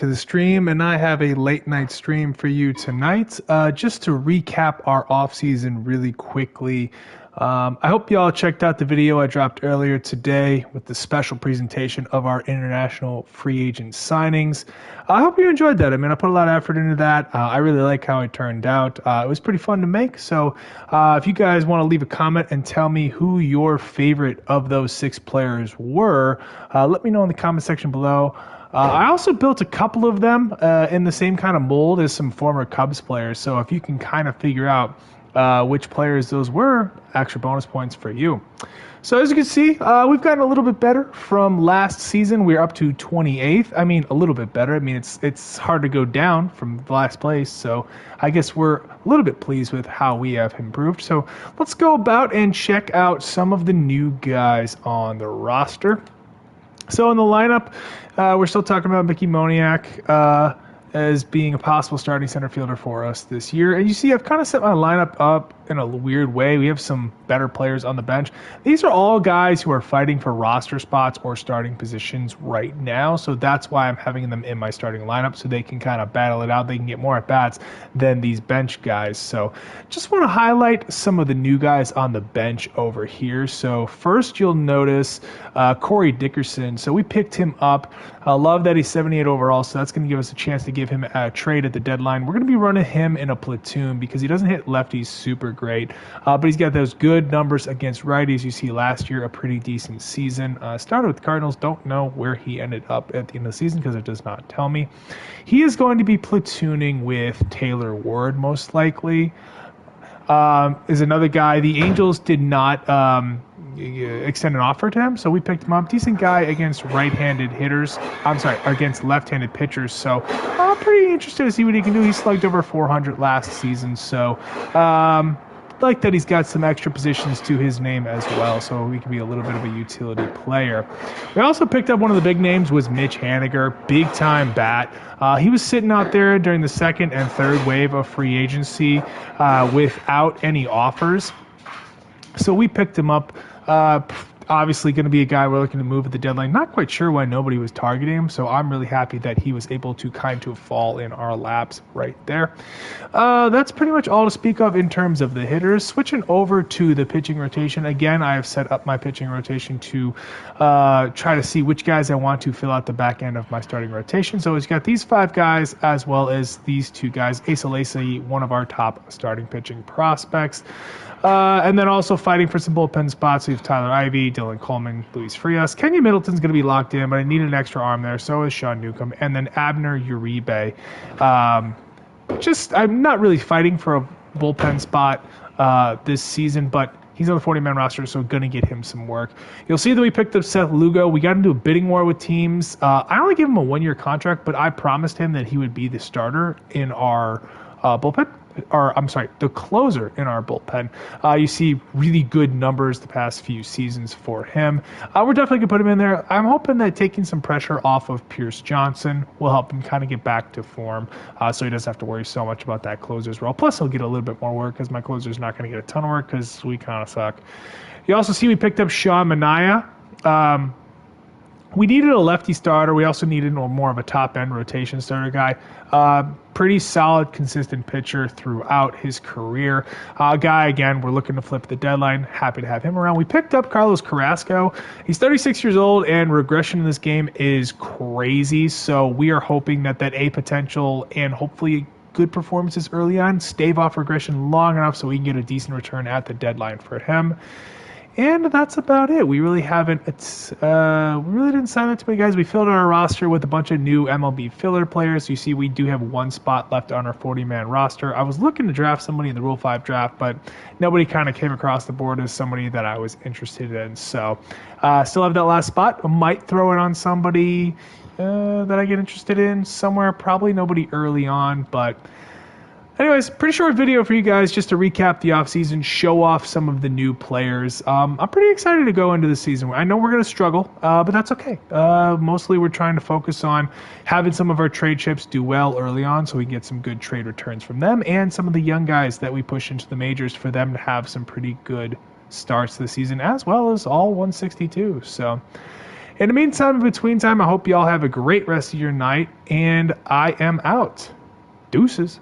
To the stream, and I have a late night stream for you tonight. Just to recap our off season really quickly. I hope y'all checked out the video I dropped earlier today with the special presentation of our international free agent signings. I hope you enjoyed that. I mean, I put a lot of effort into that. I really like how it turned out. It was pretty fun to make. So if you guys want to leave a comment and tell me who your favorite of those 6 players were, let me know in the comment section below. I also built a couple of them in the same kind of mold as some former Cubs players. So if you can kind of figure out which players those were, extra bonus points for you. So as you can see, we've gotten a little bit better from last season. We're up to 28th. I mean, a little bit better. I mean, it's hard to go down from the last place. So I guess we're a little bit pleased with how we have improved. So let's go about and check out some of the new guys on the roster. So in the lineup, we're still talking about Mickey Moniak as being a possible starting center fielder for us this year. And you see, I've kind of set my lineup up in a weird way. We have some better players on the bench. These are all guys who are fighting for roster spots or starting positions right now. So that's why I'm having them in my starting lineup, so they can kind of battle it out. They can get more at-bats than these bench guys. So just want to highlight some of the new guys on the bench over here. So first you'll notice Corey Dickerson. So we picked him up. I love that he's 78 overall, so that's going to give us a chance to give him a trade at the deadline. We're going to be running him in a platoon because he doesn't hit lefties super great, but he's got those good numbers against righties. You see last year, a pretty decent season. Started with Cardinals. Don't know where he ended up at the end of the season because it does not tell me. He is going to be platooning with Taylor Ward, most likely. Is another guy. The Angels did not extend an offer to him, so we picked him up. Decent guy against right-handed hitters. Against left-handed pitchers. So I'm pretty interested to see what he can do. He slugged over 400 last season, so like that he's got some extra positions to his name as well, so he can be a little bit of a utility player. We also picked up one of the big names was Mitch Haniger, big-time bat. He was sitting out there during the second and third wave of free agency without any offers. So we picked him up. Obviously going to be a guy we're looking to move at the deadline. Not quite sure why nobody was targeting him, so I'm really happy that he was able to kind of fall in our laps right there. That's pretty much all to speak of in terms of the hitters. Switching over to the pitching rotation. Again, I have set up my pitching rotation to try to see which guys I want to fill out the back end of my starting rotation. So it's got these 5 guys as well as these 2 guys. Asa Lacy, one of our top starting pitching prospects. And then also fighting for some bullpen spots. We have Tyler Ivey, Dylan Coleman, Luis Frias. Kenya Middleton's going to be locked in, but I need an extra arm there. So is Sean Newcomb. And then Abner Uribe. I'm not really fighting for a bullpen spot this season, but he's on the 40-man roster, so going to get him some work. You'll see that we picked up Seth Lugo. We got into a bidding war with teams. I only gave him a 1-year contract, but I promised him that he would be the starter in our bullpen. The closer in our bullpen. You see really good numbers the past few seasons for him. We're definitely going to put him in there. I'm hoping that taking some pressure off of Pierce Johnson will help him kind of get back to form so he doesn't have to worry so much about that closer's role. Plus, he'll get a little bit more work because my closer's not going to get a ton of work because we kind of suck. You also see we picked up Sean Manaea. We needed a lefty starter. We also needed more of a top-end rotation starter guy. Pretty solid, consistent pitcher throughout his career. Guy, again, we're looking to flip the deadline. Happy to have him around. We picked up Carlos Carrasco. He's 36 years old, and regression in this game is crazy. So we are hoping that A potential and hopefully good performances early on stave off regression long enough so we can get a decent return at the deadline for him. And that's about it. We really haven't. We really didn't sign that too many guys. We filled our roster with a bunch of new MLB filler players. You see, we do have 1 spot left on our 40-man roster. I was looking to draft somebody in the Rule 5 draft, but nobody kind of came across the board as somebody that I was interested in. So, still have that last spot. I might throw it on somebody that I get interested in somewhere. Probably nobody early on, but. Anyways, pretty short video for you guys just to recap the offseason, show off some of the new players. I'm pretty excited to go into the season. I know we're going to struggle, but that's okay. Mostly we're trying to focus on having some of our trade chips do well early on so we can get some good trade returns from them and some of the young guys that we push into the majors for them to have some pretty good starts to the season as well as all 162. So In the meantime, in between time, I hope y'all have a great rest of your night, and I am out. Deuces.